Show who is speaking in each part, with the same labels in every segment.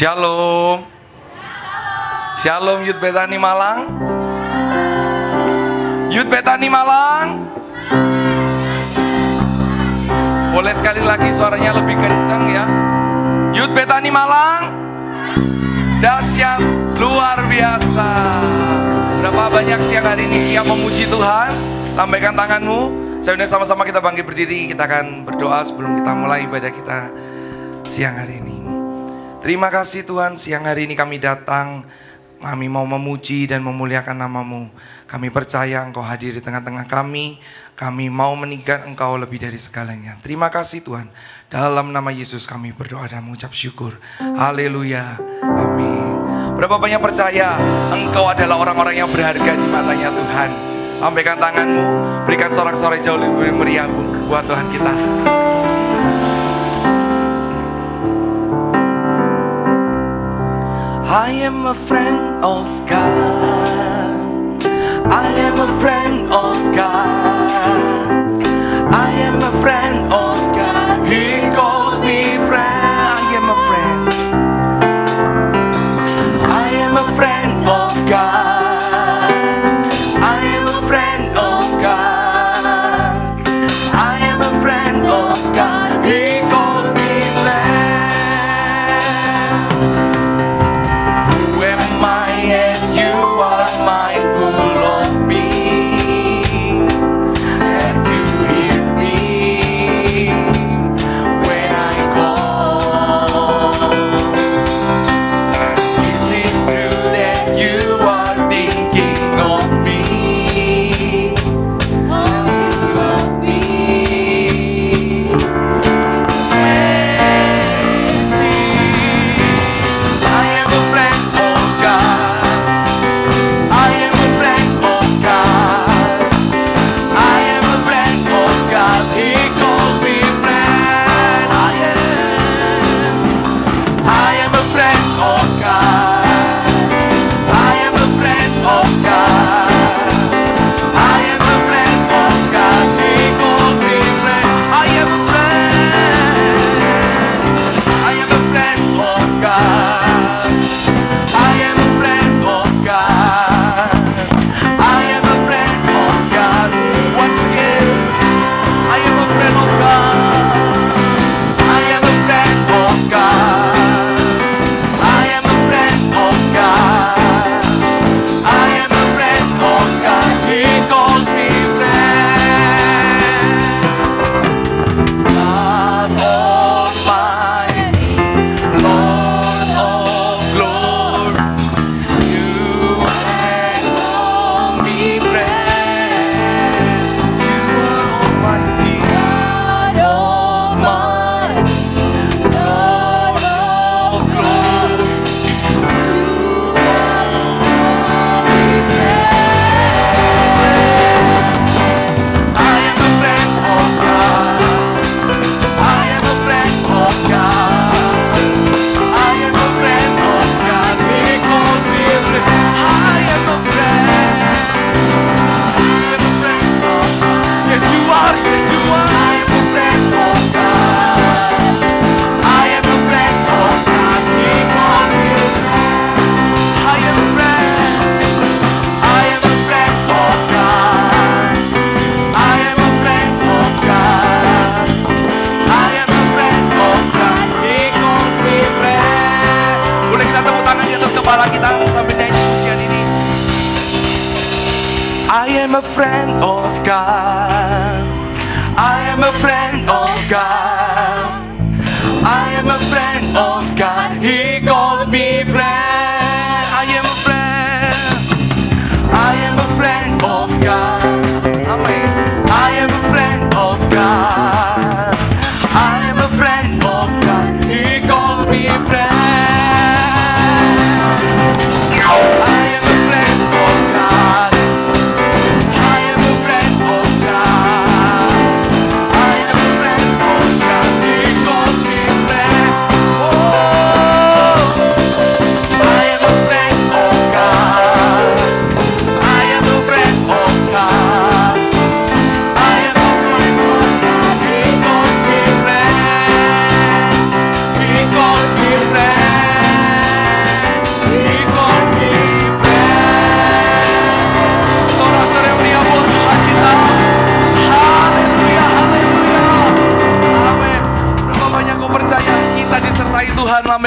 Speaker 1: Shalom. Shalom Youth Betani Malang. Youth Betani Malang. Boleh sekali lagi suaranya lebih kencang ya. Youth Betani Malang. Dahsyat, luar biasa. Berapa banyak siang hari ini siap memuji Tuhan? Lambaikan tanganmu. Saya undang sama-sama kita bangkit berdiri. Kita akan berdoa sebelum kita mulai ibadah kita siang hari ini. Terima kasih Tuhan, siang hari ini kami datang. Kami mau memuji dan memuliakan nama-Mu. Kami percaya Engkau hadir di tengah-tengah kami. Kami mau meninggikan Engkau lebih dari segalanya. Terima kasih Tuhan. Dalam nama Yesus kami berdoa dan mengucap syukur. Haleluya. Amin. Berapa banyak percaya Engkau adalah orang-orang yang berharga di matanya Tuhan. Lambaikan tanganmu. Berikan sorak-sorai jauh lebih meriah buat Tuhan kita. I am a friend of God. I am a friend of God. I am a friend of God. He calls me friend. I am a friend. I am a friend of God. I am a friend of God. I am a friend of God. He calls me friend. And you are mindful of me.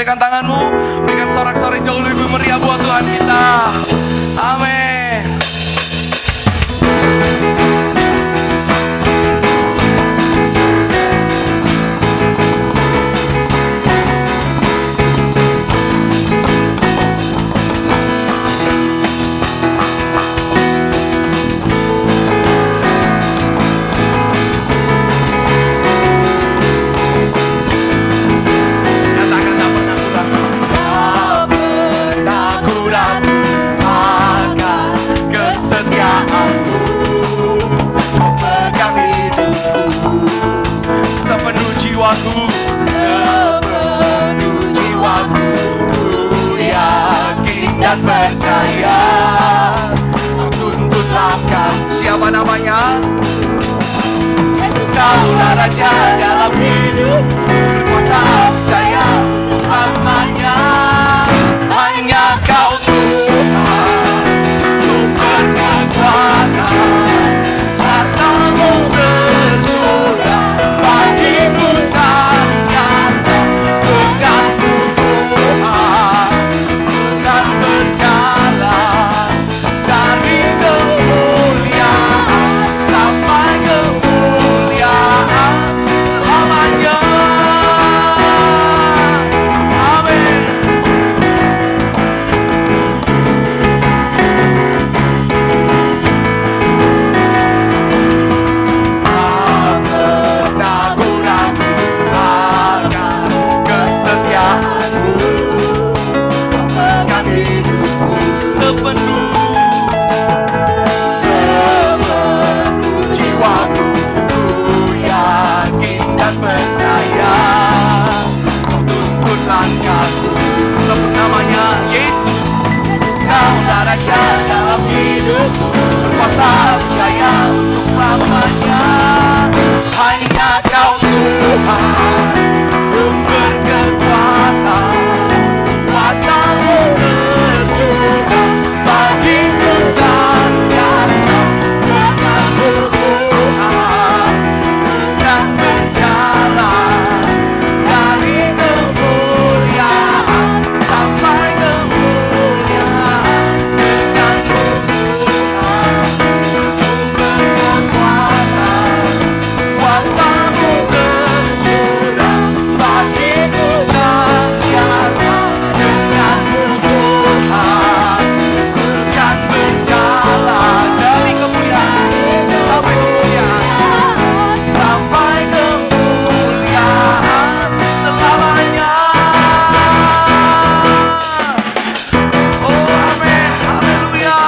Speaker 1: lambaikan tanganmu, berikan sorak-sorai jauh lebih meriah buat Tuhan kita. Amin.
Speaker 2: Percaya, kau tuntut langkah.
Speaker 1: Siapa namanya?
Speaker 2: Yesus, Kaulah Raja dalam hidup, berkuasa percaya untuk selamanya. Hanya Kau Tuhan, sumber kekuatan, rasamu bercurah bagiku senantiasa. Berkatmu Tuhan, Tuhan berjalan dari kemuliaan sampai kemuliaan selamanya. Amin. Tak pernah ku ragu akan kesetiaanmu, pegang hidupku sepenuh jiwaku. Ku yakin dan percaya, kau tuntut langkahku.
Speaker 1: Sebut namanya Yesus.
Speaker 2: Yesus, Kaulah Raja dalam hidupku, berkuasa percaya untuk selamanya. Hanya Kau Tuhan, sumber kekuatan, kuasa-Mu bercurah bagiku senantiasa. Berkat-Mu Tuhan, Tuhan berjalan dari kemuliaan sampai kemuliaan. Dengan-Mu Tuhan, sumber kekuatan, kuasa-Mu bercurah bagiku senantiasa. Dengan-Mu Tuhan, Tuhan berjalan dari kemuliaan sampai kemuliaan, sampai kemuliaan selamanya.
Speaker 1: Oh amin, haleluya.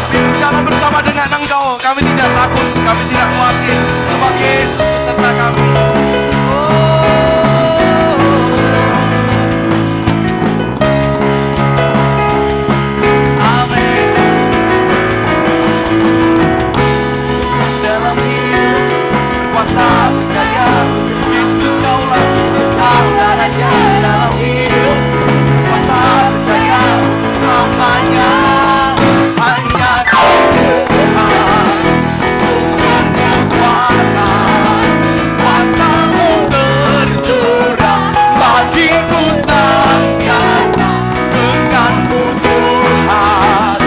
Speaker 1: Kami berjalan bersama dengan Engkau. Kami tidak takut, kami tidak khawatir, sebab Yesus beserta kami.
Speaker 2: Amin. Dalam hidup berkuasa percaya, Yesus Kaulah Raja dalam hidup, berkuasa percaya untuk selamanya. Hanya Kau Tuhan, sumber kekuatan, kuasa-Mu bercurah bagiku senantiasa. Dengan-Mu Tuhan,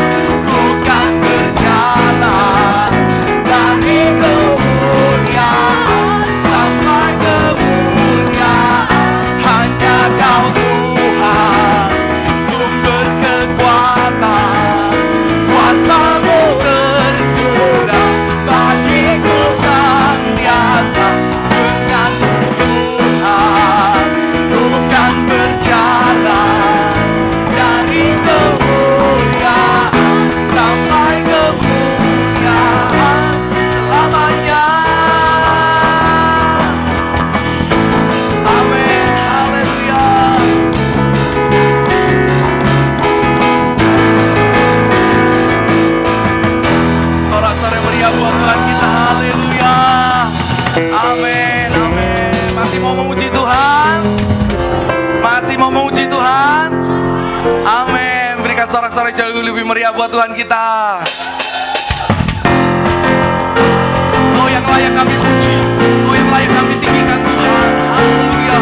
Speaker 2: ku kan berjalan dari kemuliaan sampai kemuliaan. Hanya Kau Tuhan, sumber kekuatan, kuasa-Mu bercurah bagiku senantiasa. Dengan-Mu Tuhan, ku kan berjalan dari kemuliaan sampai kemuliaan selamanya. Amin, haleluya.
Speaker 1: Sorak-sorai meriah buat Tuhan kita, haleluya. Amin, amin. Masih mau memuji Tuhan? Masih mau memuji Tuhan? Amin. Berikan sorak-sorai jauh lebih meriah buat Tuhan kita. Oh yang layak kami puji, oh yang layak kami tinggikan Tuhan. Haleluya.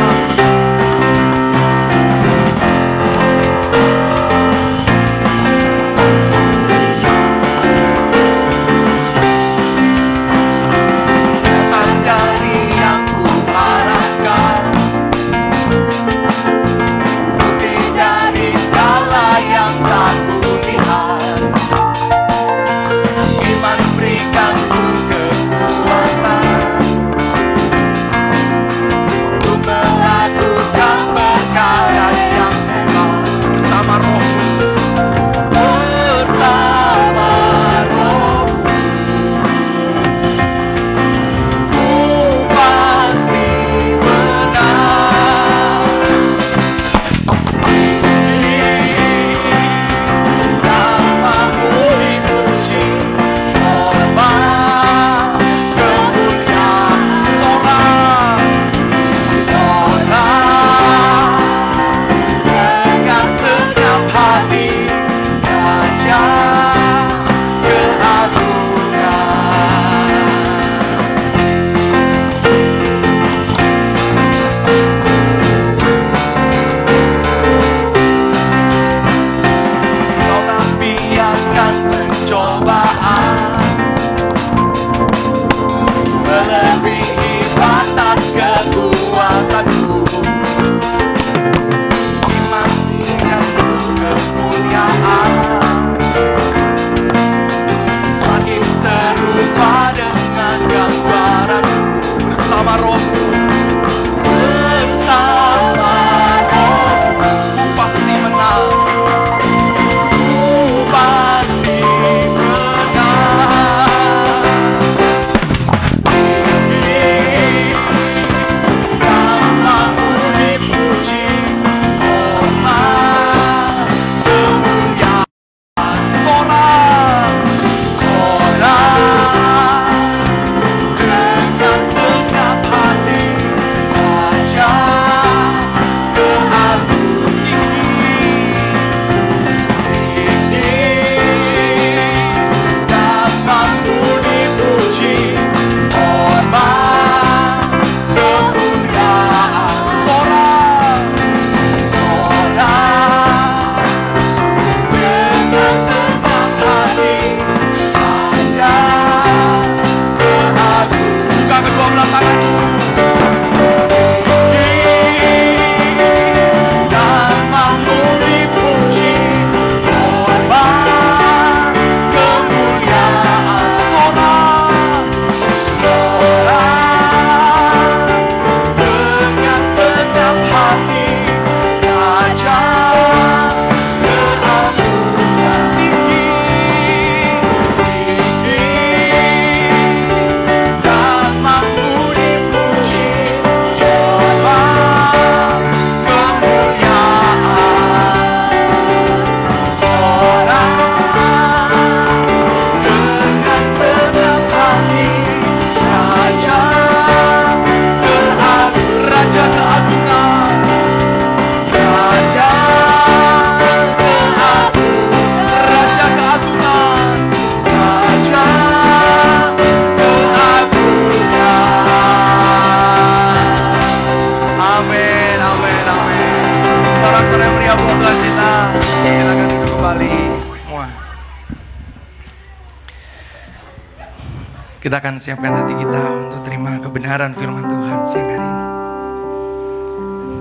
Speaker 1: Kita akan siapkan hati kita untuk terima kebenaran firman Tuhan siang hari ini.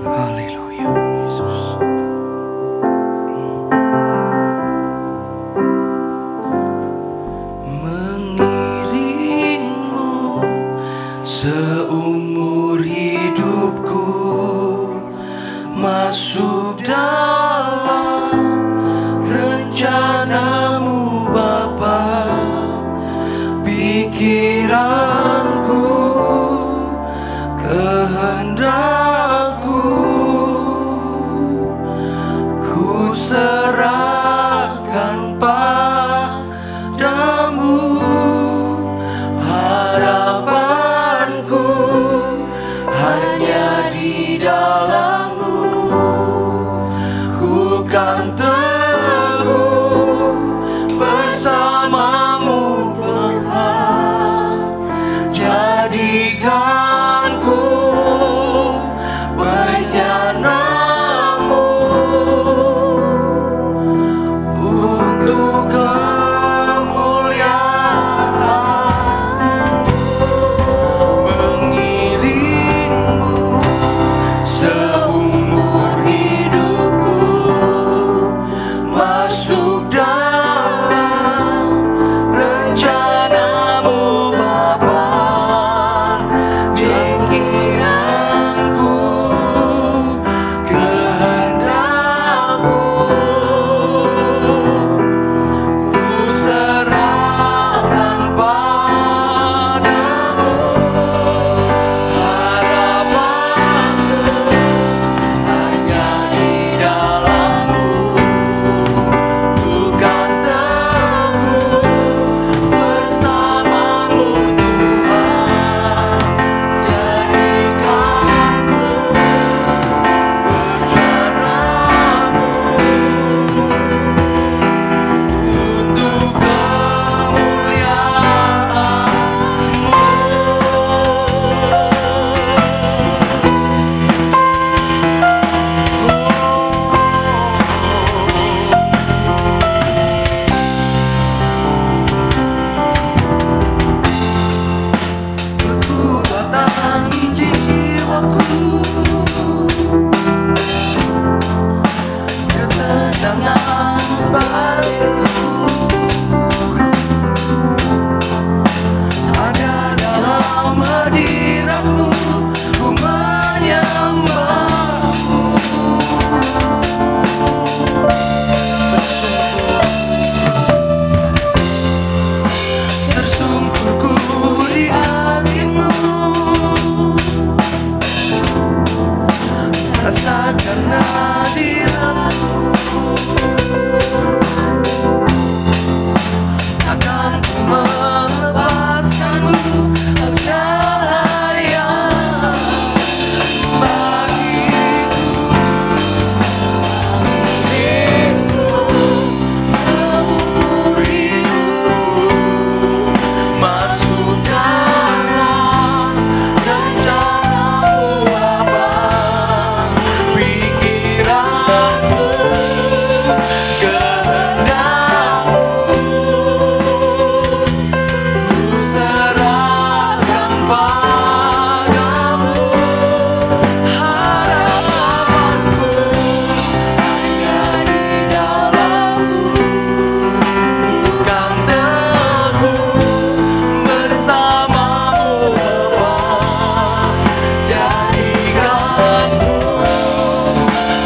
Speaker 1: Haleluya, Yesus.
Speaker 2: Mengiringmu seumur hidupku, masuk dalam rencanamu Bapa. Pikiranku, kehendakku, ku serahkan padamu. Harapanku hanya di dalam-Mu, ku kan teguh bersama-Mu Bapa. Jadikanku bencanamu untuk kemuliaan-Mu. Mengiringmu seumur hidupku, masuk dalam rencanamu Bapa. Pikiranku, kehendakku, ku serahkan padamu. Harapanku hanya di dalam-Mu, ku kan teguh bersama-Mu Tuhan. Jadikanku bencanamu untuk kemuliaan-Mu. Kekuatan jiwaku, ketenangan batinku, ada dalam hadirat-Mu, ku menyembah-Mu. Tersungkurku di hati-Mu, rasakan hadirat-Mu. Akan ku melepaskan-Mu cahaya bagiku. Hidupku seumur hidupku, masuk dalam rencana-Mu Bapa. Pikiranku, kehendakmu, ku serahkan padamu. Harapanku hanya di dalam-Mu, bukan teguh bersama-Mu Bapa. Jadikanku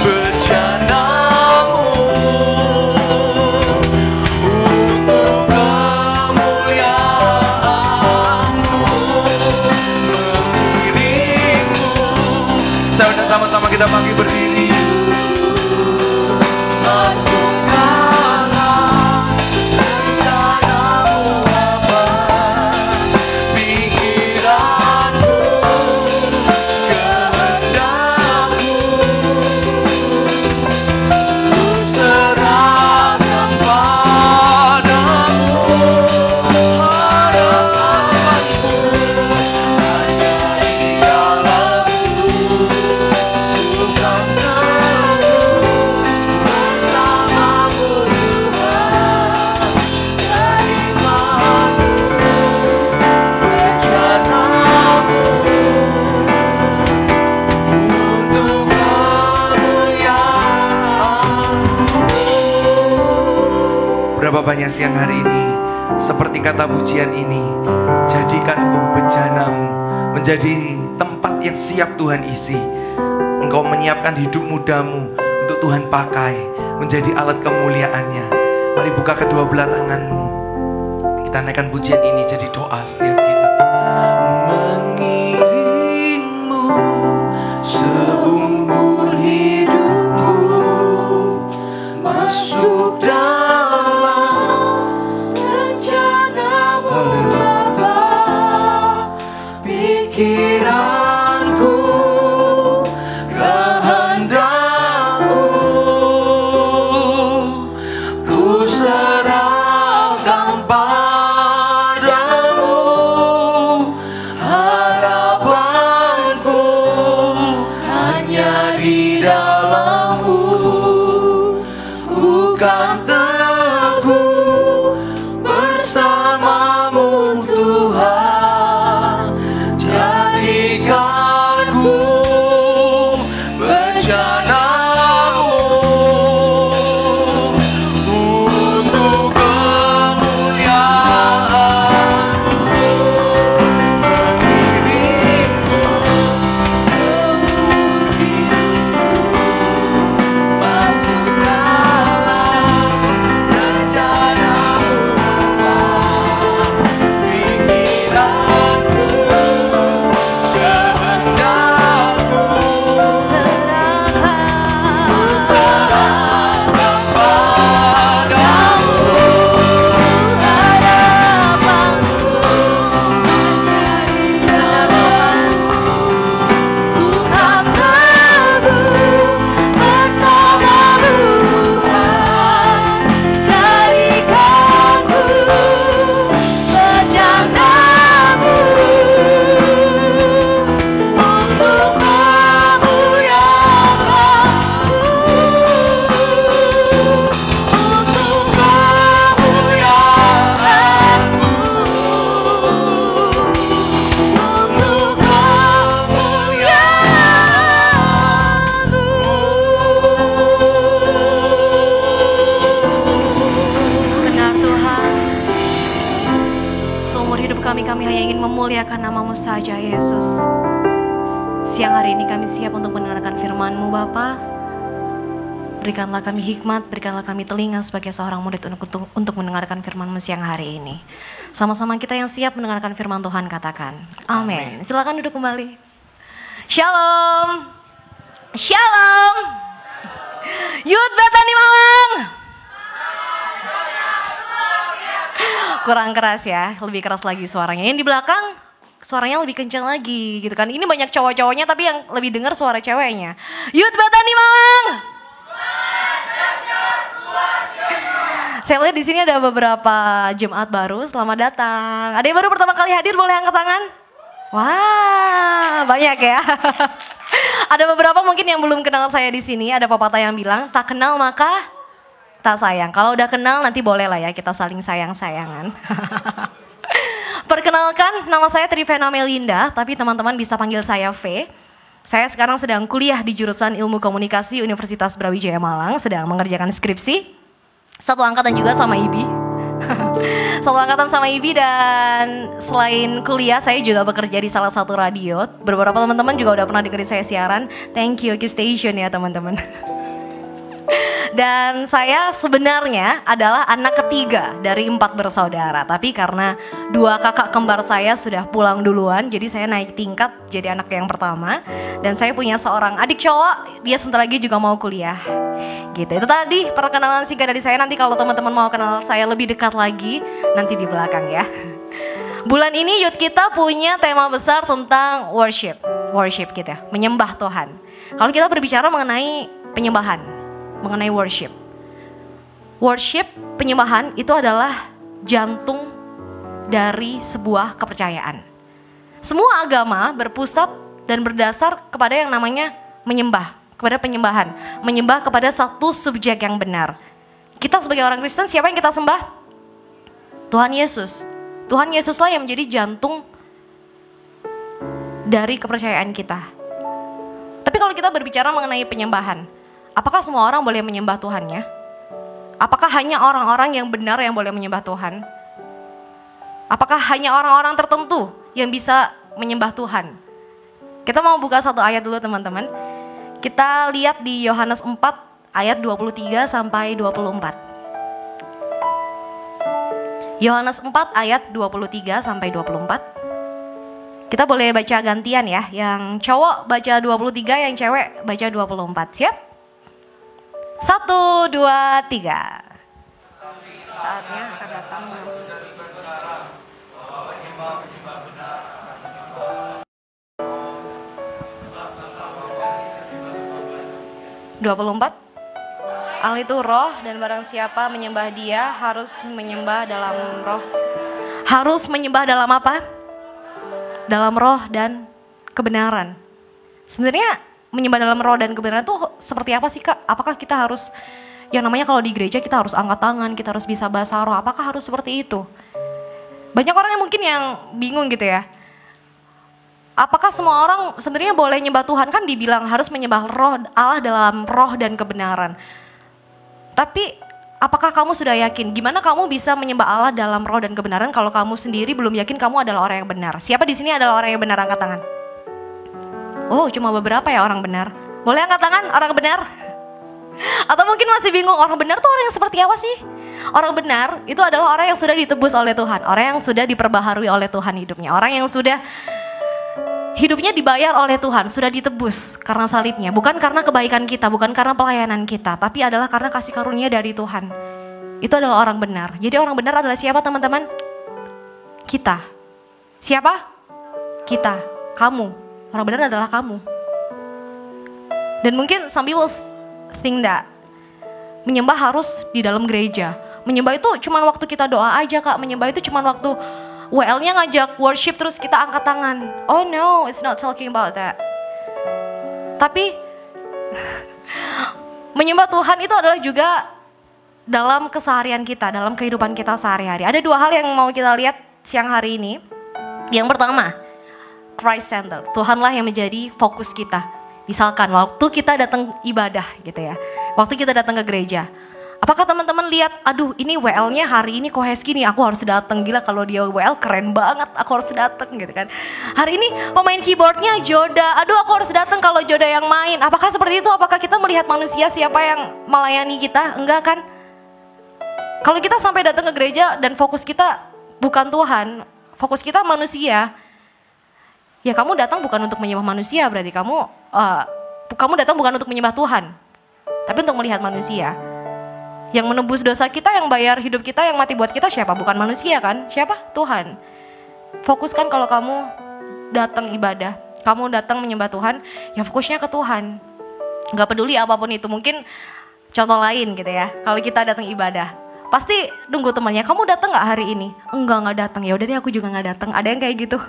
Speaker 2: bencanamu untuk kemuliaan-Mu. Mengiringmu.
Speaker 1: Saya sama-sama kita panggil berdiri.
Speaker 2: Masuk dalam rencana-Mu Bapa. Pikiranku, kehendakmu, ku serahkan padamu. Harapanku hanya di dalam-Mu, bukan
Speaker 1: Bapa banyak siang hari ini, seperti kata pujian ini, jadikanku bejanamu, menjadi tempat yang siap Tuhan isi. Engkau menyiapkan hidup mudamu untuk Tuhan pakai, menjadi alat kemuliaannya. Mari buka kedua belah tanganmu, kita naikkan pujian ini jadi doa setiap kita. Mengiringmu seumur hidupku, masuk dalam rencanamu Bapa. Pikiranku, kehendakku, ku serahkan padamu. Harapanku hanya di dalam-Mu. Ku kan teguh bersama-Mu Tuhan. Jadikanku bejana-Mu untuk kemuliaan-Mu. Mengiringku seumur hidupku, masuk dalam rencana-Mu Bapa. Pikiranku, kehendakku, ku serahkan padamu. Harapanku di dalam-Mu. Ku kan teguh bersama-Mu Tuhan. Jadikanku bejana-Mu untuk kemuliaan-Mu. Untuk kemuliaan-Mu. Untuk kemuliaan-Mu.
Speaker 3: Benar Tuhan, seumur hidup kami hanya ingin memuliakan nama-Mu saja Yesus. Siang hari ini kami siap untuk mendengarkan firman-Mu Bapa. Berikanlah kami hikmat, berikanlah kami telinga sebagai seorang murid untuk mendengarkan firman-Mu siang hari ini. Sama-sama kita yang siap mendengarkan firman Tuhan katakan. Amin. Silakan duduk kembali. Shalom. Shalom. Youth Bethany Malang. Kurang keras ya, lebih keras lagi suaranya. Yang di belakang suaranya lebih kencang lagi gitu kan. Ini banyak cowok-cowoknya tapi yang lebih dengar suara ceweknya. Youth Bethany Malang. Saya lihat di sini ada beberapa jemaat baru. Selamat datang. Ada yang baru pertama kali hadir, boleh angkat tangan? Wah, banyak ya. Ada beberapa mungkin yang belum kenal saya di sini. Ada pepatah yang bilang, tak kenal maka tak sayang. Kalau udah kenal nanti boleh lah ya kita saling sayang-sayangan. Perkenalkan, nama saya Trivena Melinda, tapi teman-teman bisa panggil saya V. Saya sekarang sedang kuliah di jurusan Ilmu Komunikasi Universitas Brawijaya Malang, sedang mengerjakan skripsi. Satu angkatan juga sama Ibi. Satu angkatan sama Ibi, dan selain kuliah saya juga bekerja di salah satu radio. Beberapa teman-teman juga udah pernah dengerin saya siaran. Thank you, keep station ya teman-teman. Dan saya sebenarnya adalah anak ketiga dari 4 bersaudara. Tapi karena 2 kakak kembar saya sudah pulang duluan, jadi saya naik tingkat jadi anak yang pertama. Dan saya punya seorang adik cowok, dia sebentar lagi juga mau kuliah. Gitu, itu tadi perkenalan singkat dari saya. Nanti kalau teman-teman mau kenal saya lebih dekat lagi, nanti di belakang ya. Bulan ini youth kita punya tema besar tentang worship. Worship gitu ya, menyembah Tuhan. Kalau kita berbicara mengenai penyembahan, mengenai worship. Worship, penyembahan itu adalah jantung dari sebuah kepercayaan. Semua agama berpusat dan berdasar kepada yang namanya menyembah, kepada penyembahan. Menyembah kepada satu subjek yang benar. Kita sebagai orang Kristen, siapa yang kita sembah? Tuhan Yesus. Tuhan Yesuslah yang menjadi jantung dari kepercayaan kita. Tapi kalau kita berbicara mengenai penyembahan, apakah semua orang boleh menyembah Tuhannya? Apakah hanya orang-orang yang benar yang boleh menyembah Tuhan? Apakah hanya orang-orang tertentu yang bisa menyembah Tuhan? Kita mau buka satu ayat dulu teman-teman. Kita lihat di Yohanes 4 ayat 23 sampai 24. Yohanes 4 ayat 23 sampai 24. Kita boleh baca gantian ya. Yang cowok baca 23, yang cewek baca 24. Siap? 1, 2, 3. Saatnya akan datang. 24. Allah itu roh dan barang siapa menyembah dia harus menyembah dalam roh. Harus menyembah dalam apa? Dalam roh dan kebenaran. Sebenarnya menyembah dalam roh dan kebenaran itu seperti apa sih Kak? Apakah kita harus, yang namanya kalau di gereja kita harus angkat tangan, kita harus bisa bahasa roh, apakah harus seperti itu? Banyak orang yang mungkin yang bingung gitu ya. Apakah semua orang sebenarnya boleh nyembah Tuhan? Kan dibilang harus menyembah roh Allah dalam roh dan kebenaran. Tapi apakah kamu sudah yakin? Gimana kamu bisa menyembah Allah dalam roh dan kebenaran kalau kamu sendiri belum yakin kamu adalah orang yang benar? Siapa di sini adalah orang yang benar? Angkat tangan. Oh, cuma beberapa ya orang benar. Boleh angkat tangan orang benar? Atau mungkin masih bingung, orang benar tuh orang yang seperti apa sih? Orang benar itu adalah orang yang sudah ditebus oleh Tuhan, orang yang sudah diperbaharui oleh Tuhan hidupnya, orang yang sudah hidupnya dibayar oleh Tuhan, sudah ditebus karena salibnya. Bukan karena kebaikan kita, bukan karena pelayanan kita, tapi adalah karena kasih karunia dari Tuhan. Itu adalah orang benar. Jadi orang benar adalah siapa teman-teman? Kita. Siapa? Kita. Kamu. Orang benar adalah kamu. Dan mungkin some people think that menyembah harus di dalam gereja. Menyembah itu cuma waktu kita doa aja Kak. Menyembah itu cuma waktu WL-nya ngajak worship terus kita angkat tangan. Oh no, it's not talking about that. Tapi menyembah Tuhan itu adalah juga dalam keseharian kita, dalam kehidupan kita sehari-hari. Ada dua hal yang mau kita lihat siang hari ini. Yang pertama, Christ Center. Tuhanlah yang menjadi fokus kita. Misalkan waktu kita datang ibadah gitu ya. Waktu kita datang ke gereja. Apakah teman-teman lihat, aduh ini WL-nya hari ini Koheski nih, aku harus datang. Gila kalau dia WL keren banget, aku harus datang gitu kan. Hari ini pemain keyboardnya Joda, aduh aku harus datang kalau Joda yang main. Apakah seperti itu? Apakah kita melihat manusia siapa yang melayani kita? Enggak kan? Kalau kita sampai datang ke gereja dan fokus kita bukan Tuhan, fokus kita manusia, ya kamu datang bukan untuk menyembah manusia, berarti kamu datang bukan untuk menyembah Tuhan, tapi untuk melihat manusia. Yang menebus dosa kita, yang bayar hidup kita, yang mati buat kita siapa? Bukan manusia kan? Siapa? Tuhan. Fokuskan kalau kamu datang ibadah, kamu datang menyembah Tuhan, ya fokusnya ke Tuhan. Gak peduli apapun itu. Mungkin contoh lain gitu ya. Kalau kita datang ibadah, pasti nunggu temannya, kamu datang gak hari ini? Enggak datang. Ya udah deh aku juga gak datang. Ada yang kayak gitu.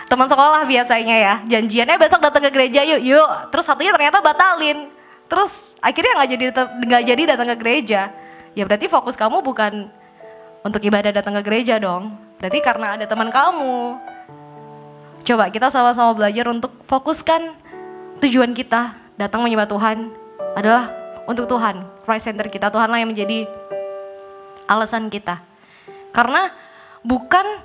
Speaker 3: Teman sekolah biasanya ya, janjiannya besok datang ke gereja yuk. Terus satunya ternyata batalin. Terus akhirnya nggak jadi datang ke gereja. Ya berarti fokus kamu bukan untuk ibadah datang ke gereja dong. Berarti karena ada teman kamu. Coba kita sama-sama belajar untuk fokuskan tujuan kita datang menyembah Tuhan adalah untuk Tuhan. Christ Center kita, Tuhanlah yang menjadi alasan kita. Karena bukan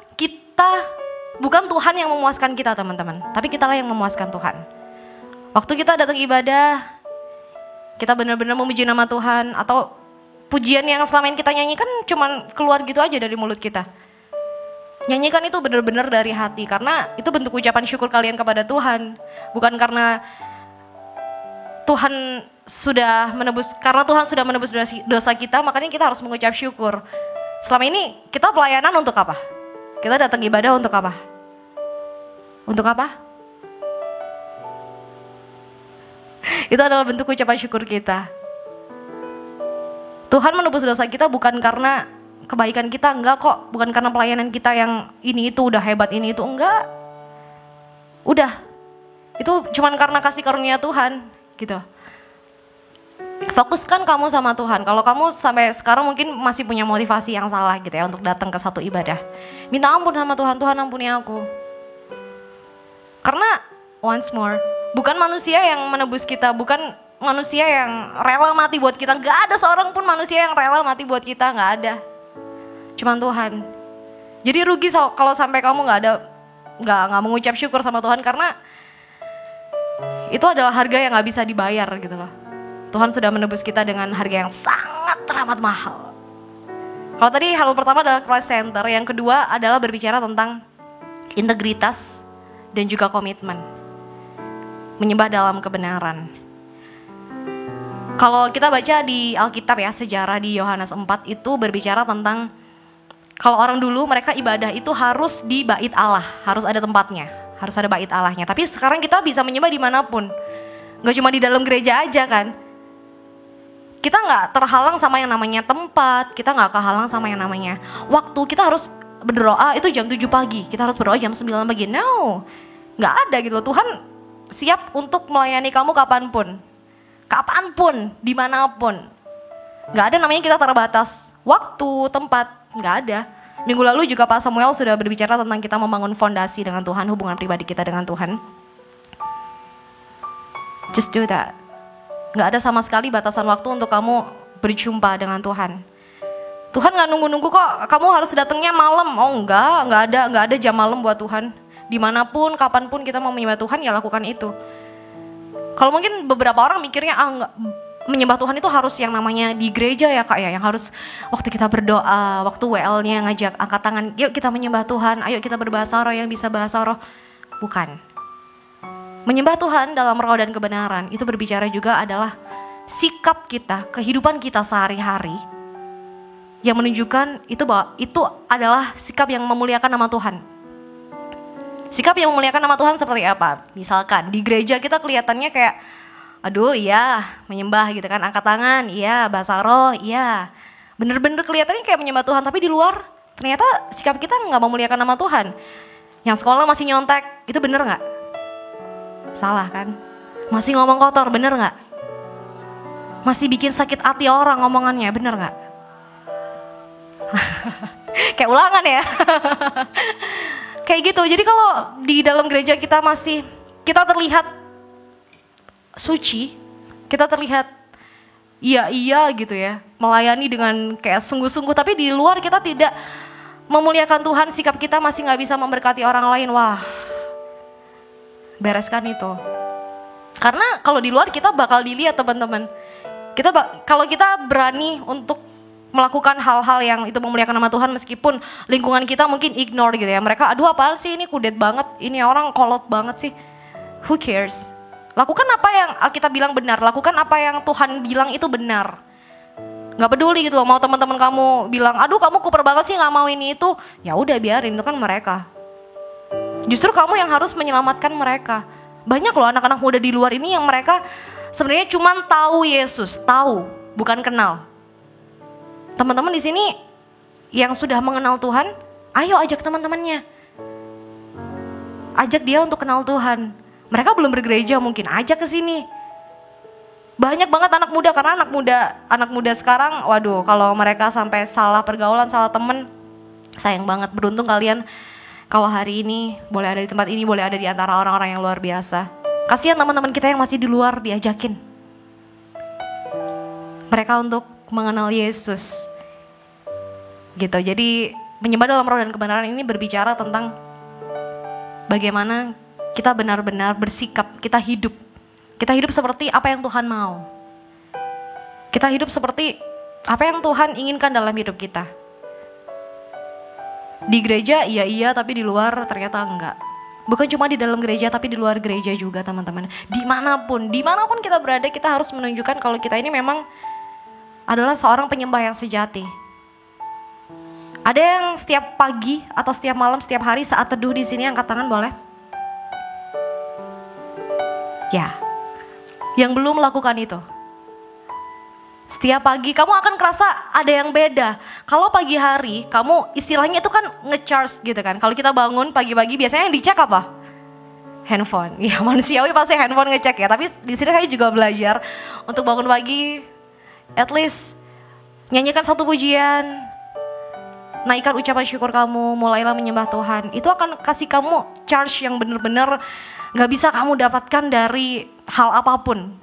Speaker 3: Tuhan yang memuaskan kita teman-teman, tapi kitalah yang memuaskan Tuhan. Waktu kita datang ibadah, kita benar-benar memuji nama Tuhan, atau pujian yang selama ini kita nyanyikan cuman keluar gitu aja dari mulut kita. Nyanyikan itu benar-benar dari hati, karena itu bentuk ucapan syukur kalian kepada Tuhan. Bukan karena Tuhan sudah menebus dosa kita, makanya kita harus mengucap syukur. Selama ini kita pelayanan untuk apa? Kita datang ibadah untuk apa? Untuk apa? Itu adalah bentuk ucapan syukur kita. Tuhan menebus dosa kita bukan karena kebaikan kita, enggak kok. Bukan karena pelayanan kita yang ini itu udah hebat, ini itu enggak. Udah. Itu cuman karena kasih karunia Tuhan gitu. Fokuskan kamu sama Tuhan. Kalau kamu sampai sekarang mungkin masih punya motivasi yang salah gitu ya untuk datang ke satu ibadah, minta ampun sama Tuhan. Tuhan ampuni aku. Karena once more, bukan manusia yang menebus kita, bukan manusia yang rela mati buat kita. Gak ada seorang pun manusia yang rela mati buat kita, gak ada. Cuman Tuhan. Jadi rugi kalau sampai kamu gak mengucap syukur sama Tuhan, karena itu adalah harga yang gak bisa dibayar gitu loh. Tuhan sudah menebus kita dengan harga yang sangat teramat mahal. Kalau tadi hal pertama adalah Christ Center, yang kedua adalah berbicara tentang integritas dan juga komitmen. Menyembah dalam kebenaran. Kalau kita baca di Alkitab ya, sejarah di Yohanes 4 itu berbicara tentang kalau orang dulu mereka ibadah itu harus di bait Allah, harus ada tempatnya, harus ada bait Allahnya. Tapi sekarang kita bisa menyembah dimanapun, gak cuma di dalam gereja aja kan. Kita gak terhalang sama yang namanya tempat, kita gak kehalang sama yang namanya waktu. Kita harus berdoa itu jam 7 pagi, kita harus berdoa jam 9 pagi. No, gak ada gitu loh. Tuhan siap untuk melayani kamu kapanpun, dimanapun. Gak ada namanya kita terbatas waktu, tempat, gak ada. Minggu lalu juga Pak Samuel sudah berbicara tentang kita membangun fondasi dengan Tuhan, hubungan pribadi kita dengan Tuhan. Just do that. Gak ada sama sekali batasan waktu untuk kamu berjumpa dengan Tuhan. Tuhan gak nunggu-nunggu kok, kamu harus datangnya malam. Oh enggak ada jam malam buat Tuhan. Dimanapun, kapanpun kita mau menyembah Tuhan, ya lakukan itu. Kalau mungkin beberapa orang mikirnya, enggak, menyembah Tuhan itu harus yang namanya di gereja ya Kak ya, yang harus waktu kita berdoa, waktu WL-nya ngajak angkat tangan, yuk kita menyembah Tuhan, ayo kita berbahasa roh yang bisa bahasa roh. Bukan. Menyembah Tuhan dalam roh dan kebenaran, itu berbicara juga adalah sikap kita, kehidupan kita sehari-hari, yang menunjukkan itu bahwa itu adalah sikap yang memuliakan nama Tuhan. Sikap yang memuliakan nama Tuhan seperti apa? Misalkan di gereja kita kelihatannya kayak, aduh iya menyembah gitu kan, angkat tangan, iya bahasa roh, iya. Bener-bener kelihatannya kayak menyembah Tuhan, tapi di luar ternyata sikap kita gak memuliakan nama Tuhan. Yang sekolah masih nyontek, itu bener gak? Salah kan? Masih ngomong kotor, bener gak? Masih bikin sakit hati orang ngomongannya, bener gak? Kayak ulangan ya. Kayak gitu. Jadi kalau di dalam gereja kita terlihat suci, kita terlihat iya gitu ya, melayani dengan kayak sungguh-sungguh, tapi di luar kita tidak memuliakan Tuhan, sikap kita masih gak bisa memberkati orang lain. Wah, bereskan itu. Karena kalau di luar kita bakal dilihat teman-teman. Kalau kita berani untuk melakukan hal-hal yang itu memuliakan nama Tuhan, meskipun lingkungan kita mungkin ignore gitu ya. Mereka, aduh apaan sih ini kudet banget, ini orang kolot banget sih. Who cares? Lakukan apa yang Alkitab bilang benar, lakukan apa yang Tuhan bilang itu benar. Gak peduli gitu loh, mau teman-teman kamu bilang, aduh kamu kuper banget sih gak mau ini itu. Ya udah biarin, itu kan mereka. Justru kamu yang harus menyelamatkan mereka. Banyak loh anak-anak muda di luar ini yang mereka sebenarnya cuma tahu Yesus, tahu, bukan kenal. Teman-teman di sini yang sudah mengenal Tuhan, ayo ajak teman-temannya. Ajak dia untuk kenal Tuhan. Mereka belum bergereja mungkin, ajak ke sini. Banyak banget anak muda, karena anak muda sekarang, waduh, kalau mereka sampai salah pergaulan, salah temen, sayang banget. Beruntung kalian kalau hari ini boleh ada di tempat ini, boleh ada di antara orang-orang yang luar biasa. Kasihan teman-teman kita yang masih di luar, diajakin mereka untuk mengenal Yesus gitu. Jadi menyembah dalam roh dan kebenaran ini berbicara tentang bagaimana kita benar-benar bersikap, kita hidup seperti apa yang Tuhan mau. Kita hidup seperti apa yang Tuhan inginkan dalam hidup kita. Di gereja iya, tapi di luar ternyata enggak. Bukan cuma di dalam gereja, tapi di luar gereja juga teman-teman. Dimanapun kita berada, kita harus menunjukkan kalau kita ini memang adalah seorang penyembah yang sejati. Ada yang setiap pagi atau setiap malam, setiap hari saat teduh di sini angkat tangan boleh? Ya. Yang belum melakukan itu. Setiap pagi kamu akan kerasa ada yang beda. Kalau pagi hari kamu istilahnya itu kan nge-charge gitu kan. Kalau kita bangun pagi-pagi biasanya yang dicek apa? Handphone. Ya manusiawi pasti handphone ngecek ya. Tapi di sini saya juga belajar untuk bangun pagi, at least nyanyikan satu pujian, naikkan ucapan syukur kamu, mulailah menyembah Tuhan. Itu akan kasih kamu charge yang benar-benar gak bisa kamu dapatkan dari hal apapun.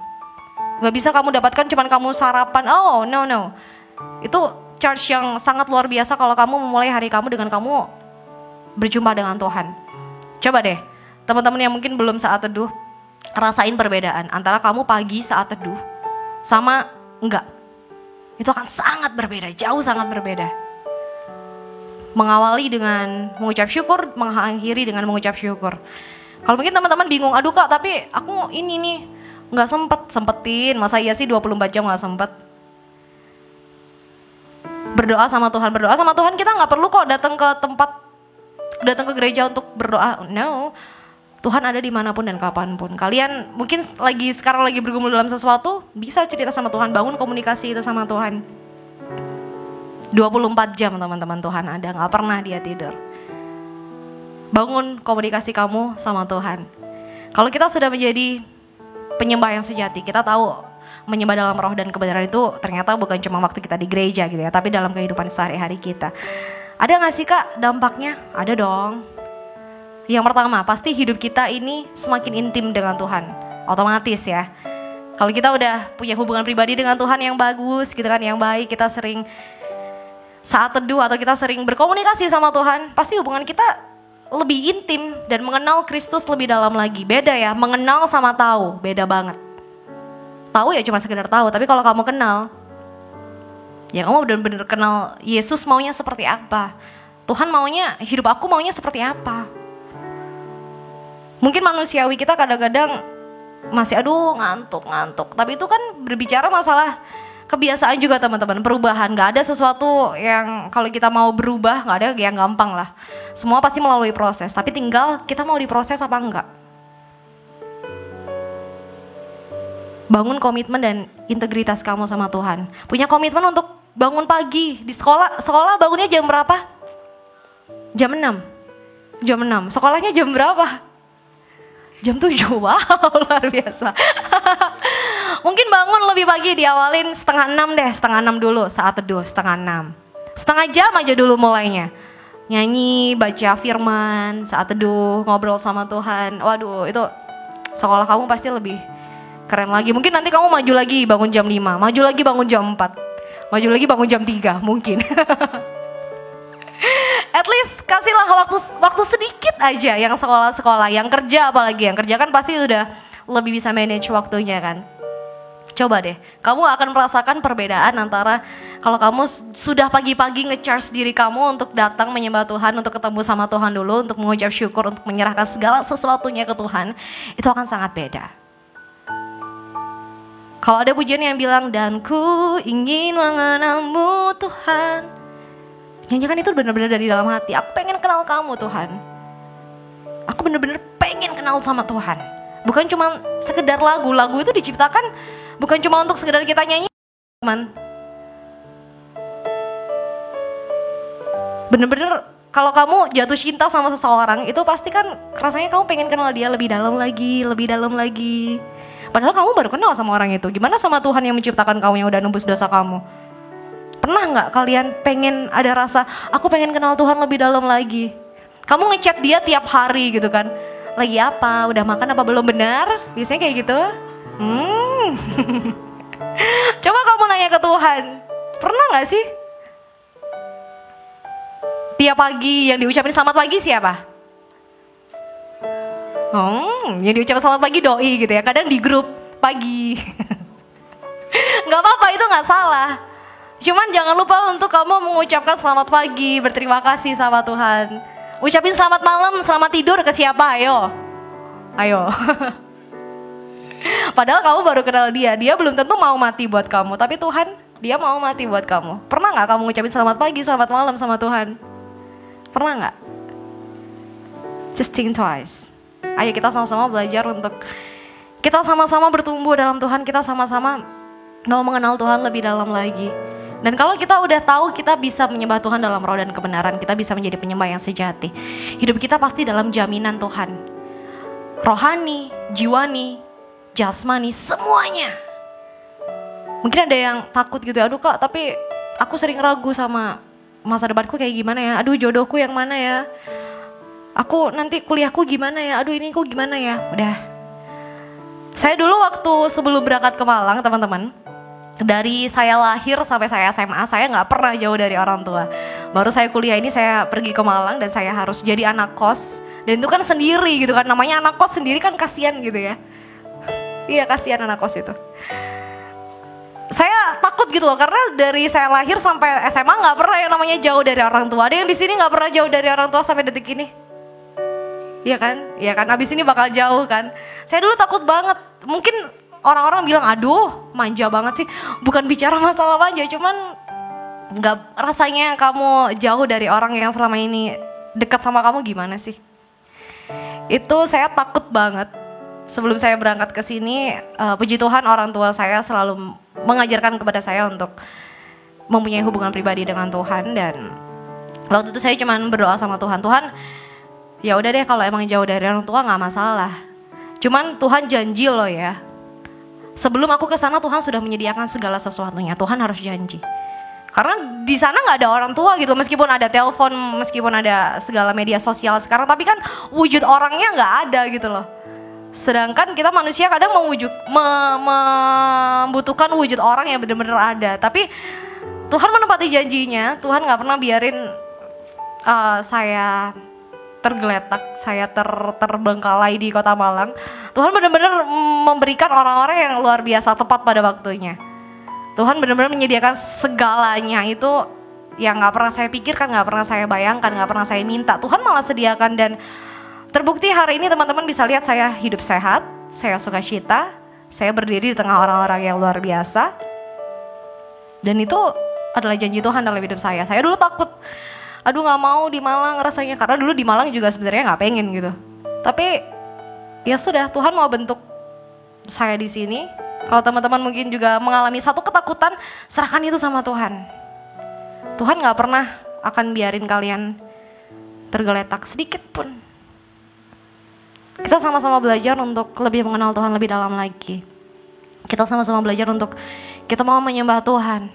Speaker 3: Gak bisa kamu dapatkan cuman kamu sarapan. Oh no. Itu charge yang sangat luar biasa kalau kamu memulai hari kamu dengan kamu berjumpa dengan Tuhan. Coba deh, teman-teman yang mungkin belum saat teduh, rasain perbedaan antara kamu pagi saat teduh sama enggak. Itu akan sangat berbeda, jauh sangat berbeda. Mengawali dengan mengucap syukur, mengakhiri dengan mengucap syukur. Kalau mungkin teman-teman bingung, aduh Kak, tapi aku ini nih nggak sempetin. Masa iya sih 24 jam nggak sempet? Berdoa sama Tuhan kita nggak perlu kok datang ke gereja untuk berdoa. No, Tuhan ada dimanapun dan kapanpun. Kalian mungkin sekarang lagi bergumul dalam sesuatu, bisa cerita sama Tuhan, bangun komunikasi itu sama Tuhan. 24 jam teman-teman Tuhan ada, gak pernah dia tidur. Bangun komunikasi kamu sama Tuhan. Kalau kita sudah menjadi penyembah yang sejati, kita tahu menyembah dalam roh dan kebenaran itu ternyata bukan cuma waktu kita di gereja gitu ya, tapi dalam kehidupan sehari-hari kita. Ada gak sih Kak dampaknya? Ada dong. Yang pertama, pasti hidup kita ini semakin intim dengan Tuhan. Otomatis ya. Kalau kita udah punya hubungan pribadi dengan Tuhan yang bagus gitu kan, yang baik, kita sering saat teduh atau kita sering berkomunikasi sama Tuhan, pasti hubungan kita lebih intim dan mengenal Kristus lebih dalam lagi. Beda ya, mengenal sama tahu, beda banget. Tahu ya cuma sekedar tahu, tapi kalau kamu kenal, ya kamu benar-benar kenal Yesus maunya seperti apa. Tuhan maunya, hidup aku maunya seperti apa. Mungkin manusiawi kita kadang-kadang masih ngantuk. Tapi itu kan berbicara masalah kebiasaan juga teman-teman, perubahan. Gak ada sesuatu yang kalau kita mau berubah, gak ada yang gampang lah. Semua pasti melalui proses, tapi tinggal kita mau diproses apa enggak. Bangun komitmen dan integritas kamu sama Tuhan. Punya komitmen untuk bangun pagi. Di sekolah bangunnya jam berapa? Jam 6. Sekolahnya jam berapa? Jam 7, wow luar biasa. Mungkin bangun lebih pagi, diawalin 5:30 deh, 5:30 dulu saat teduh, 5:30. Setengah jam aja dulu mulainya. Nyanyi, baca firman, saat teduh, ngobrol sama Tuhan. Waduh, itu sekolah kamu pasti lebih keren lagi. Mungkin nanti kamu maju lagi bangun jam 5, maju lagi bangun jam 4, maju lagi bangun jam 3 mungkin. At least kasihlah waktu sedikit aja yang sekolah-sekolah, yang kerja apalagi, yang kerja kan pasti udah lebih bisa manage waktunya kan. Coba deh, kamu akan merasakan perbedaan antara kalau kamu sudah pagi-pagi nge-charge diri kamu untuk datang menyembah Tuhan, untuk ketemu sama Tuhan dulu, untuk mengucap syukur, untuk menyerahkan segala sesuatunya ke Tuhan, itu akan sangat beda. Kalau ada pujian yang bilang, dan ku ingin mengenalmu Tuhan, nyanyikan itu benar-benar dari dalam hati. Aku pengen kenal kamu Tuhan. Aku benar-benar pengen kenal sama Tuhan. Bukan cuma sekedar lagu. Lagu itu diciptakan bukan cuma untuk sekedar kita nyanyi, teman. Bener-bener kalau kamu jatuh cinta sama seseorang, itu pasti kan rasanya kamu pengen kenal dia lebih dalam lagi. Padahal kamu baru kenal sama orang itu. Gimana sama Tuhan yang menciptakan kamu, yang udah nembus dosa kamu? Pernah gak kalian pengen ada rasa, aku pengen kenal Tuhan lebih dalam lagi? Kamu ngechat dia tiap hari gitu kan, lagi apa, udah makan apa belum, benar? Biasanya kayak gitu. Coba kamu nanya ke Tuhan, pernah gak sih? Tiap pagi yang diucapin selamat pagi siapa? Yang diucapin selamat pagi doi gitu ya, kadang di grup pagi. Gak apa-apa, itu gak salah. Cuman jangan lupa untuk kamu mengucapkan selamat pagi, berterima kasih sama Tuhan. Ucapin selamat malam, selamat tidur ke siapa? Ayo. Padahal kamu baru kenal dia belum tentu mau mati buat kamu, tapi Tuhan, dia mau mati buat kamu. Pernah gak kamu ngucapin selamat pagi, selamat malam sama Tuhan? Pernah gak? Just think twice. Ayo kita sama-sama belajar untuk kita sama-sama bertumbuh dalam Tuhan, kita sama-sama mau mengenal Tuhan lebih dalam lagi. Dan kalau kita udah tahu kita bisa menyembah Tuhan dalam roh dan kebenaran, kita bisa menjadi penyembah yang sejati. Hidup kita pasti dalam jaminan Tuhan. Rohani, jiwani, jasmani, semuanya. Mungkin ada yang takut gitu, aduh Kak, tapi aku sering ragu sama masa depanku kayak gimana ya. Aduh jodohku yang mana ya. Aku nanti kuliahku gimana ya. Aduh ini aku gimana ya. Udah, Saya dulu waktu sebelum berangkat ke Malang, teman-teman, dari saya lahir sampai saya SMA, saya nggak pernah jauh dari orang tua. Baru saya kuliah ini saya pergi ke Malang dan saya harus jadi anak kos. Dan itu kan sendiri gitu kan, namanya anak kos sendiri kan kasihan gitu ya. Iya, kasihan anak kos itu. Saya takut gitu loh, karena dari saya lahir sampai SMA nggak pernah yang namanya jauh dari orang tua. Ada yang di sini nggak pernah jauh dari orang tua sampai detik ini? Iya kan? Iya kan? Abis ini bakal jauh kan? Saya dulu takut banget. Mungkin orang-orang bilang, aduh manja banget sih. Bukan bicara masalah manja, cuman nggak, rasanya kamu jauh dari orang yang selama ini dekat sama kamu gimana sih? Itu saya takut banget. Sebelum saya berangkat ke sini, puji Tuhan orang tua saya selalu mengajarkan kepada saya untuk mempunyai hubungan pribadi dengan Tuhan. Dan waktu itu saya cuma berdoa sama Tuhan, Tuhan, ya udah deh kalau emang jauh dari orang tua nggak masalah. Cuman Tuhan janji loh ya, sebelum aku ke sana Tuhan sudah menyediakan segala sesuatunya. Tuhan harus janji. Karena di sana nggak ada orang tua gitu, meskipun ada telepon, meskipun ada segala media sosial sekarang, tapi kan wujud orangnya nggak ada gitu loh. Sedangkan kita manusia kadang membutuhkan wujud orang yang benar-benar ada. Tapi Tuhan menepati janjinya. Tuhan nggak pernah biarin saya tergeletak, saya terbengkalai di kota Malang. Tuhan benar-benar memberikan orang-orang yang luar biasa tepat pada waktunya. Tuhan benar-benar menyediakan segalanya itu yang nggak pernah saya pikirkan, nggak pernah saya bayangkan, nggak pernah saya minta. Tuhan malah sediakan, dan terbukti hari ini teman-teman bisa lihat saya hidup sehat, saya sukacita, saya berdiri di tengah orang-orang yang luar biasa. Dan itu adalah janji Tuhan dalam hidup saya. Saya dulu takut, aduh nggak mau di Malang rasanya, karena dulu di Malang juga sebenarnya nggak pengen gitu. Tapi ya sudah, Tuhan mau bentuk saya di sini. Kalau teman-teman mungkin juga mengalami satu ketakutan, serahkan itu sama Tuhan. Tuhan nggak pernah akan biarin kalian tergeletak sedikit pun. Kita sama-sama belajar untuk lebih mengenal Tuhan lebih dalam lagi. Kita sama-sama belajar untuk kita mau menyembah Tuhan.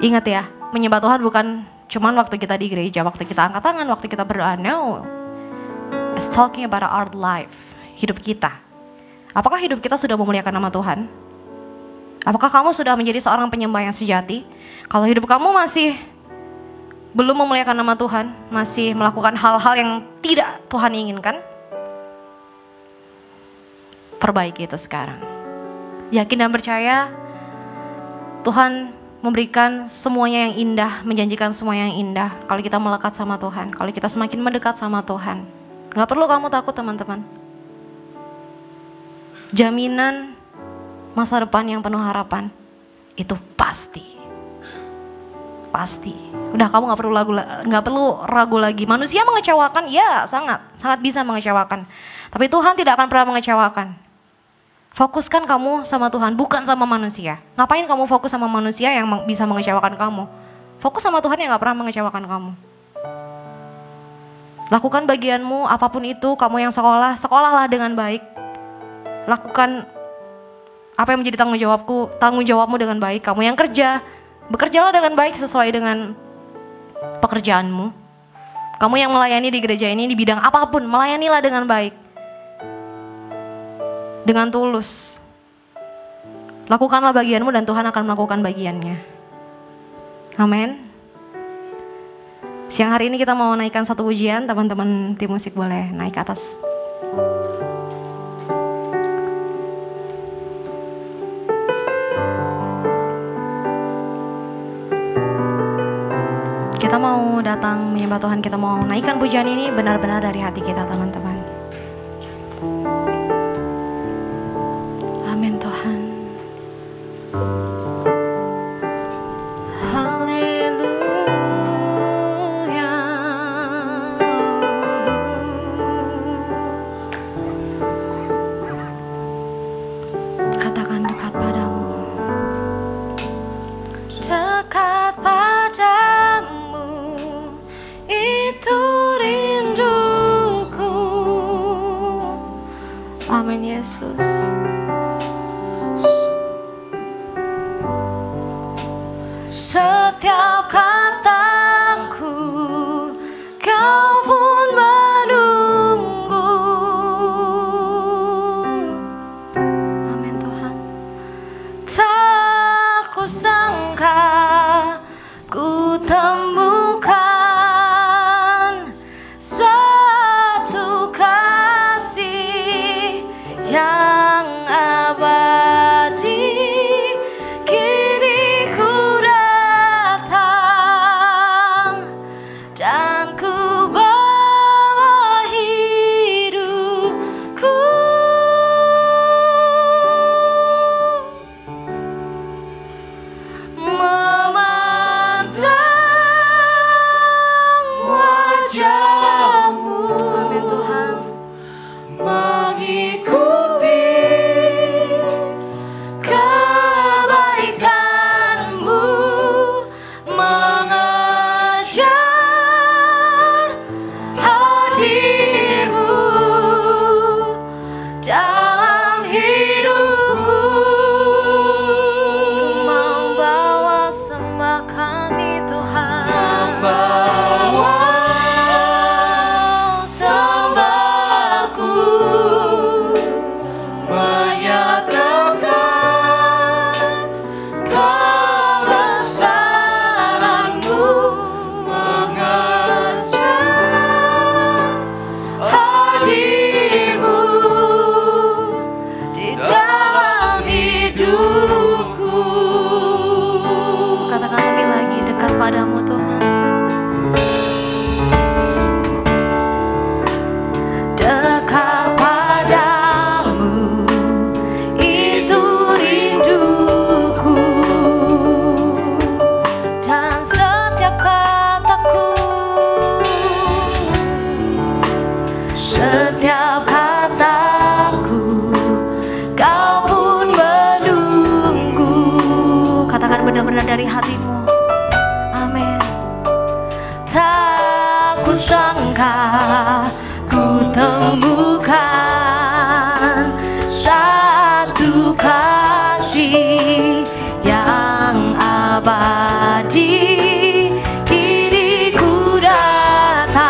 Speaker 3: Ingat ya, menyembah Tuhan bukan cuman waktu kita di gereja, waktu kita angkat tangan, waktu kita berdoa. No, it's talking about our life, hidup kita. Apakah hidup kita sudah memuliakan nama Tuhan? Apakah kamu sudah menjadi seorang penyembah yang sejati? Kalau hidup kamu masih belum memuliakan nama Tuhan, masih melakukan hal-hal yang tidak Tuhan inginkan, perbaiki itu sekarang. Yakin dan percaya Tuhan memberikan semuanya yang indah, menjanjikan semua yang indah kalau kita melekat sama Tuhan, kalau kita semakin mendekat sama Tuhan. Gak perlu kamu takut teman-teman. Jaminan masa depan yang penuh harapan itu pasti. Udah, kamu nggak perlu ragu lagi. Manusia mengecewakan, ya sangat bisa mengecewakan. Tapi Tuhan tidak akan pernah mengecewakan. Fokuskan kamu sama Tuhan, bukan sama manusia. Ngapain kamu fokus sama manusia yang bisa mengecewakan kamu? Fokus sama Tuhan yang nggak pernah mengecewakan kamu. Lakukan bagianmu, apapun itu. Kamu yang sekolahlah dengan baik. Lakukan apa yang menjadi tanggung jawabmu dengan baik. Kamu yang kerja, bekerjalah dengan baik sesuai dengan pekerjaanmu. Kamu yang melayani di gereja ini di bidang apapun, melayanilah dengan baik, dengan tulus. Lakukanlah bagianmu dan Tuhan akan melakukan bagiannya. Amin. Siang hari ini kita mau naikkan satu pujian. Teman-teman tim musik boleh naik ke atas. Kita mau datang menyembah Tuhan, kita mau naikkan pujian ini benar-benar dari hati kita teman-teman. Amin Tuhan. Haleluya. Katakan dekat padamu. Dekat padamu. Itu rinduku. Amin Yesus. Setiap kataku Kau pun menunggu. Katakan benar-benar dari hatimu. Amin. Tak kusangka ku temukan satu kasih yang abadi. Kini ku datang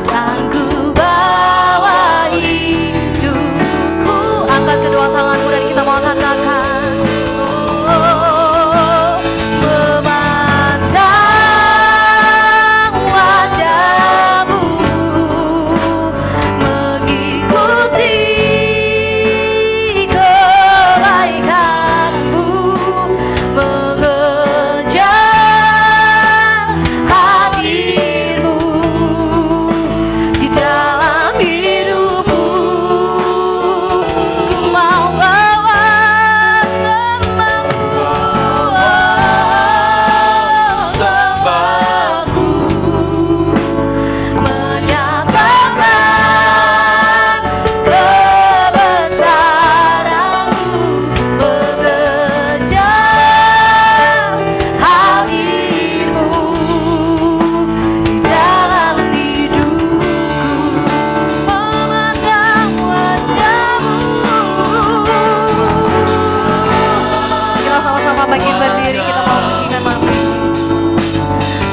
Speaker 3: dan ku bawa hidupku. Angkat kedua tanganmu dan kita mau katakan, oh, memandang wajahmu, mengikuti kebaikanmu, mengejar hadirmu di dalam hidupku. Ku mau bawa sembahku, menyatakan kebesaranmu, mengejar hadirmu di dalam hidupku. Memandang wajahmu. Kita sama-sama bangkit berdiri, kita mau menyanyikan lagu.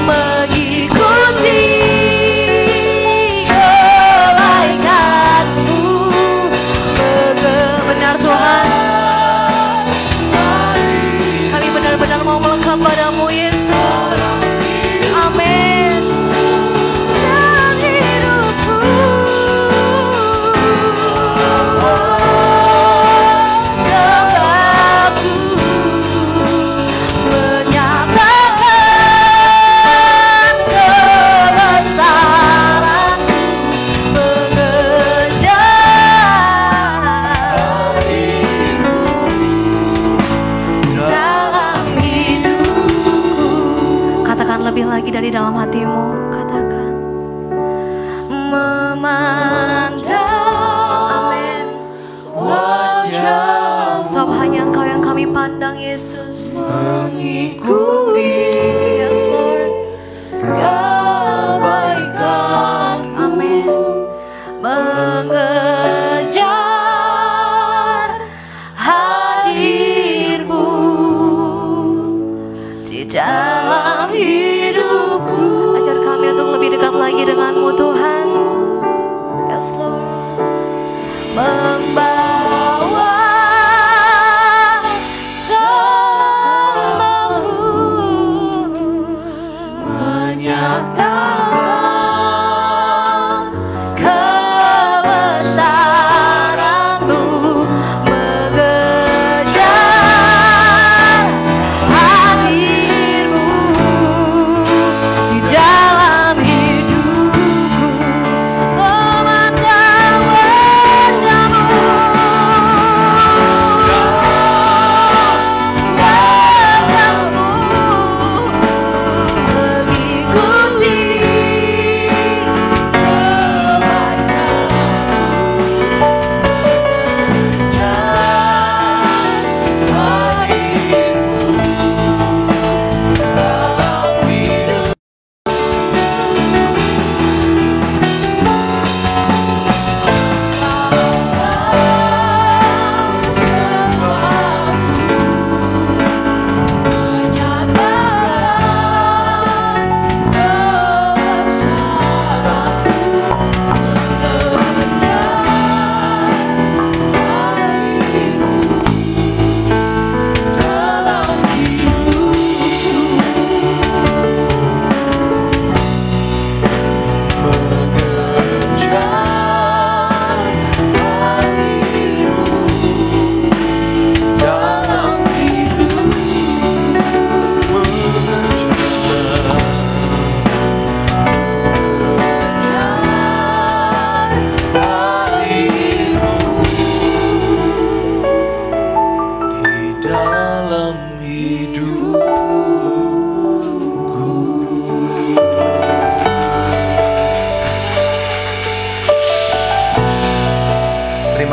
Speaker 3: Mengikuti kebaikanmu, benar Tuhan. Kami benar-benar mau melekat padamu Yesus. Amin. Dalam hidupku, sembahku, menyatakan kebesaranmu, mengejar dalam hidupku. Katakan lebih lagi dari dalam hatimu. Katakan memandang, amin, wajah. Sebab hanya Engkau yang kami pandang Yesus.
Speaker 2: Mengikuti
Speaker 3: Yes Lord.
Speaker 2: kebaikan,
Speaker 3: Amin. Mengejar hadirmu di dalam hidupku. Ajar kami untuk lebih dekat lagi denganmu Tuhan. Yes Lord. Membawa sembahku,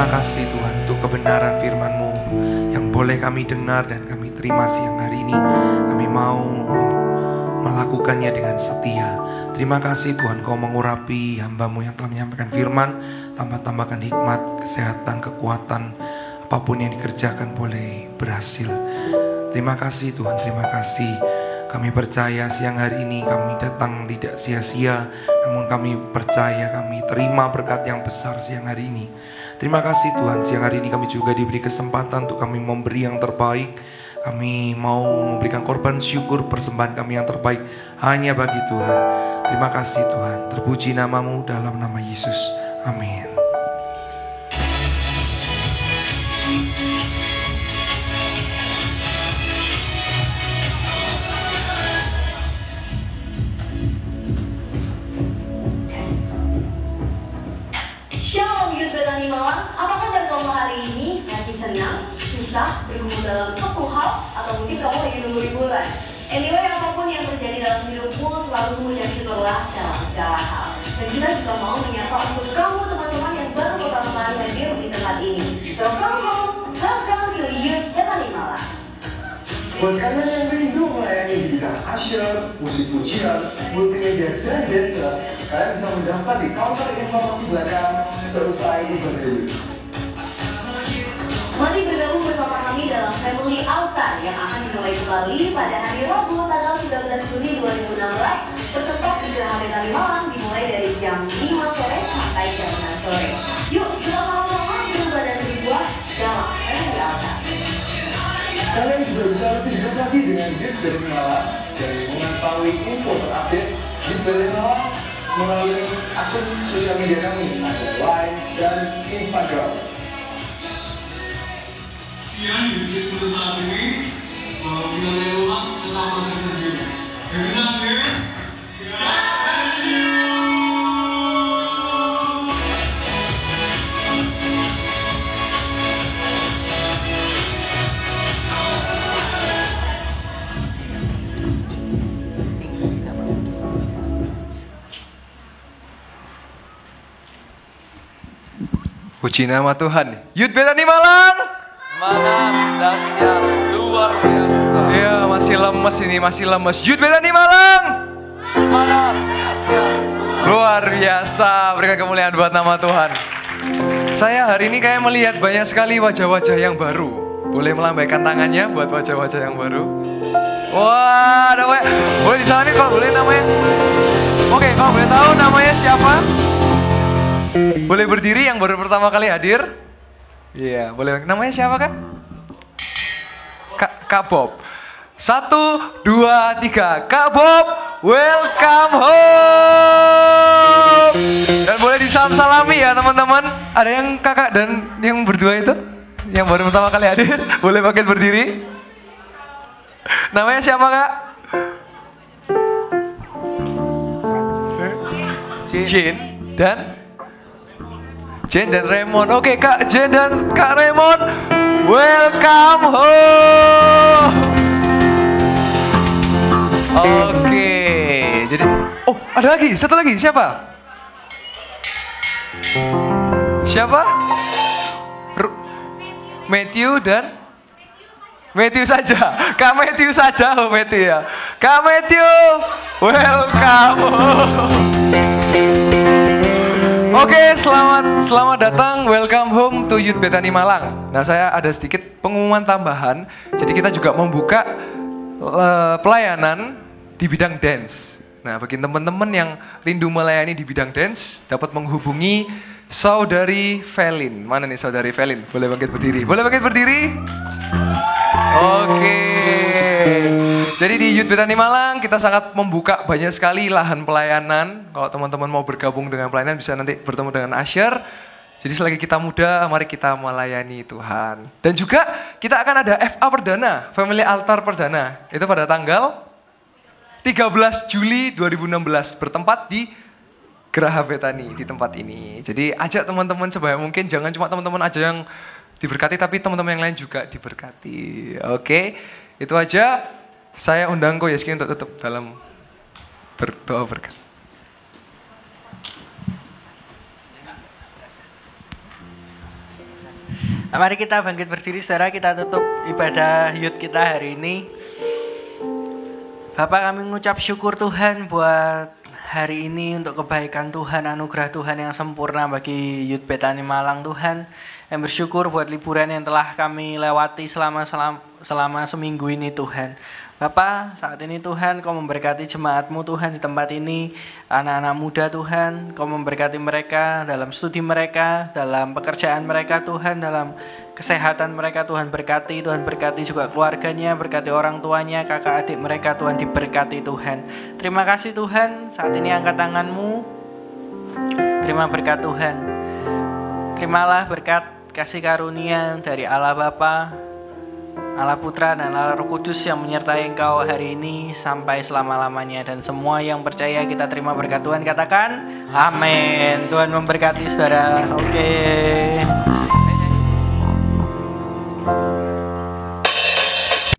Speaker 1: Terima kasih Tuhan untuk kebenaran firman-Mu yang boleh kami dengar dan kami terima siang hari ini. Kami mau melakukannya dengan setia. Terima kasih Tuhan, Kau mengurapi hamba-Mu yang telah menyampaikan firman. Tambah-tambahkan hikmat, kesehatan, kekuatan. Apapun yang dikerjakan boleh berhasil. Terima kasih Tuhan, terima kasih. Kami percaya siang hari ini kami datang tidak sia-sia, namun kami percaya kami terima berkat yang besar siang hari ini. Terima kasih Tuhan, siang hari ini kami juga diberi kesempatan untuk kami memberi yang terbaik. Kami mau memberikan korban syukur, persembahan kami yang terbaik hanya bagi Tuhan. Terima kasih Tuhan, terpuji nama-Mu dalam nama Yesus. Amin.
Speaker 2: Shalom Youth Betani Malang, apa kabar kamu hari ini? Masih senang, susah, bergumul dalam satu hal, atau mungkin kamu lagi nunggu liburan? Anyway, apapun yang terjadi dalam hidupmu, selalu mengucap syukurlah dalam segala hal. Dan kita juga mau menyapa untuk kamu teman-teman yang baru pertama kali hadir di tempat ini. Welcome to Youth Betani Malang.
Speaker 4: Buat kalian yang rindu melayani di bidang asyir, musik pujian, multimedia dan desa, kalian bisa mendaftar di counter informasi belakang seusai event ini.
Speaker 2: Mari bergabung bersama kami dalam Family Altar yang akan dimulai kembali pada hari Rabu tanggal 19 Juni 2016 bertempat di Geraha Betani Malang dimulai dari jam 5 sore sampai jam 6 sore. Yuk kita sama-sama beribadah berbuat dalam Family Altar.
Speaker 4: Kalian juga bisa lebih dekat lagi dengan Youth Betani Malang dan mengetahui info terupdate Youth Betani Malang melalui akun sosial media kami, ada Line dan Instagram.
Speaker 5: Sekian di video saat ini, kita ulang tentang makan sendiri. Dengan God bless you.
Speaker 1: Puji nama Tuhan. Youth Betani Malang. Semangat dahsyat luar biasa. Ya, masih lemes ini, masih lemes. Youth Betani Malang. Semangat dahsyat luar biasa. Berikan kemuliaan buat nama Tuhan. Saya hari ini kayak melihat banyak sekali wajah-wajah yang baru. Boleh melambaikan tangannya buat wajah-wajah yang baru. Wah, namanya. Boleh disalamin kalau boleh namanya. Oke, kalau boleh tahu namanya siapa? Boleh berdiri yang baru pertama kali hadir? Iya, boleh. Namanya siapa Kak? Kak Bob. 1, 2, 3. Kak Bob, welcome home. Dan boleh disalam-salami ya teman-teman. Ada yang kakak dan yang berdua itu? Yang baru pertama kali hadir? Boleh bangkit berdiri? Namanya siapa Kak? Jin dan Raymond. Oke, Kak Jen dan Kak Raymond, welcome home. Oke, jadi ada lagi, satu lagi, siapa? Matthew dan Matthew saja. Kak Matthew saja, Matthew ya. Kak Matthew, welcome home. Oke, selamat datang, welcome home to Youth Betani Malang. Nah, saya ada sedikit pengumuman tambahan. Jadi kita juga membuka pelayanan di bidang dance. Nah, bagi teman-teman yang rindu melayani di bidang dance, dapat menghubungi Saudari Velin. Mana nih Saudari Velin? Boleh bangkit berdiri? Oke. Jadi di Youth Betani Malang kita sangat membuka banyak sekali lahan pelayanan. Kalau teman-teman mau bergabung dengan pelayanan bisa nanti bertemu dengan Asher. Jadi selagi kita muda, mari kita melayani Tuhan. Dan juga kita akan ada FA Perdana, Family Altar Perdana. Itu pada tanggal 13 Juli 2016 bertempat di Geraha Betani di tempat ini. Jadi ajak teman-teman sebanyak mungkin, jangan cuma teman-teman aja yang diberkati, tapi teman-teman yang lain juga diberkati. Oke, itu aja. Saya undang Ko Yeski untuk tutup dalam berdoa berkat.
Speaker 6: Mari kita bangkit berdiri saudara, kita tutup ibadah youth kita hari ini. Bapak, kami mengucap syukur Tuhan buat hari ini untuk kebaikan Tuhan, anugerah Tuhan yang sempurna bagi Youth Bethany Malang Tuhan. Yang bersyukur buat liburan yang telah kami lewati selama seminggu ini Tuhan. Bapak, saat ini Tuhan Kau memberkati jemaat-Mu Tuhan di tempat ini, anak-anak muda Tuhan, Kau memberkati mereka dalam studi mereka, dalam pekerjaan mereka Tuhan, dalam kesehatan mereka Tuhan berkati juga keluarganya, berkati orang tuanya, kakak adik mereka Tuhan diberkati Tuhan. Terima kasih Tuhan, saat ini angkat tangan-Mu, terima berkat Tuhan. Terimalah berkat kasih karunia dari Allah Bapa, Allah Putra dan Allah Roh Kudus yang menyertai engkau hari ini sampai selama-lamanya. Dan semua yang percaya kita terima berkat Tuhan, katakan amin. Tuhan memberkati saudara. Oke.